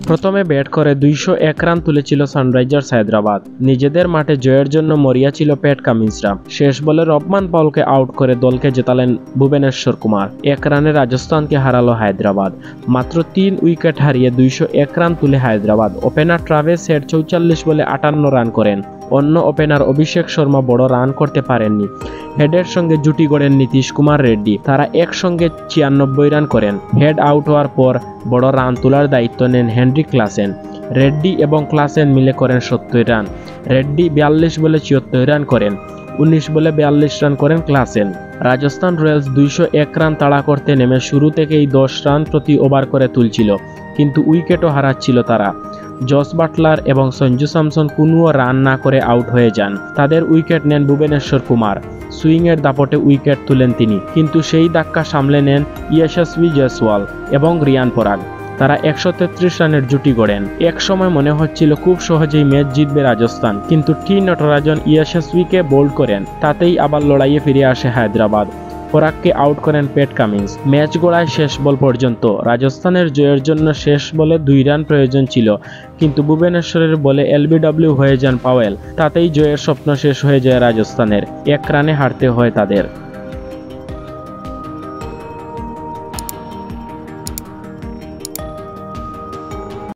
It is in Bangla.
প্রথমে ব্যাট করে 201 রান তুলেছিল সানরাইজার্স হায়দ্রাবাদ। নিজেদের মাঠে জয়ের জন্য মরিয়া ছিল প্যাট কামিন্সরা। শেষ বলে রবমান পাউলকে আউট করে দলকে জেতালেন ভুবনেশ্বর কুমার। 1 রানে রাজস্থানকে হারালো হায়দ্রাবাদ। মাত্র 3 উইকেট হারিয়ে 201 রান তুলে হায়দ্রাবাদ। ওপেনার ট্রাভিস হেড 44 বলে 58 রান করেন। অন্য ওপেনার অভিষেক শর্মা বড় রান করতে পারেননি। হেডের সঙ্গে জুটি গড়েন নীতিশ কুমার রেড্ডি। তারা একসঙ্গে 96 রান করেন। হেড আউট হওয়ার পর বড় রান তোলার দায়িত্ব নেন হেনরিক ক্লাসেন। রেড্ডি এবং ক্লাসেন মিলে করেন 70 রান। রেড্ডি 42 বলে 74 রান করেন। 19 বলে 42 রান করেন ক্লাসেন। রাজস্থান রয়্যালস 201 রান তাড়া করতে নেমে শুরু থেকেই 10 রান প্রতি ওভার করে তুলছিল, কিন্তু উইকেটও হারাচ্ছিল তারা। জস বাটলার এবং সঞ্জু স্যামসন কোনো রান না করে আউট হয়ে যান। তাদের উইকেট নেন ভুবনেশ্বর কুমার। সুইংয়ের দাপটে উইকেট তুলেন তিনি, কিন্তু সেই ধাক্কা সামলে নেন ইয়শস্বী জয়সওয়াল এবং রিয়ান পরাগ। তারা 133 রানের জুটি গড়েন। এক সময় মনে হচ্ছিল খুব সহজেই ম্যাচ জিতবে রাজস্থান, কিন্তু টি নটরাজন ইয়শস্বীকে বোল্ড করেন। তাতেই আবার লড়াইয়ে ফিরে আসে হায়দ্রাবাদ। পরাগকে আউট করেন প্যাট কামিন্স। ম্যাচ গড়ায় শেষ বল পর্যন্ত। রাজস্থানের জয়ের জন্য শেষ বলে 2 রান প্রয়োজন ছিল, কিন্তু ভুবনেশ্বরের বলে এলবিডব্লিউ হয়ে যান পাওয়েল। তাতেই জয়ের স্বপ্ন শেষ হয়ে যায় রাজস্থানের। 1 রানে হারতে হয় তাদের।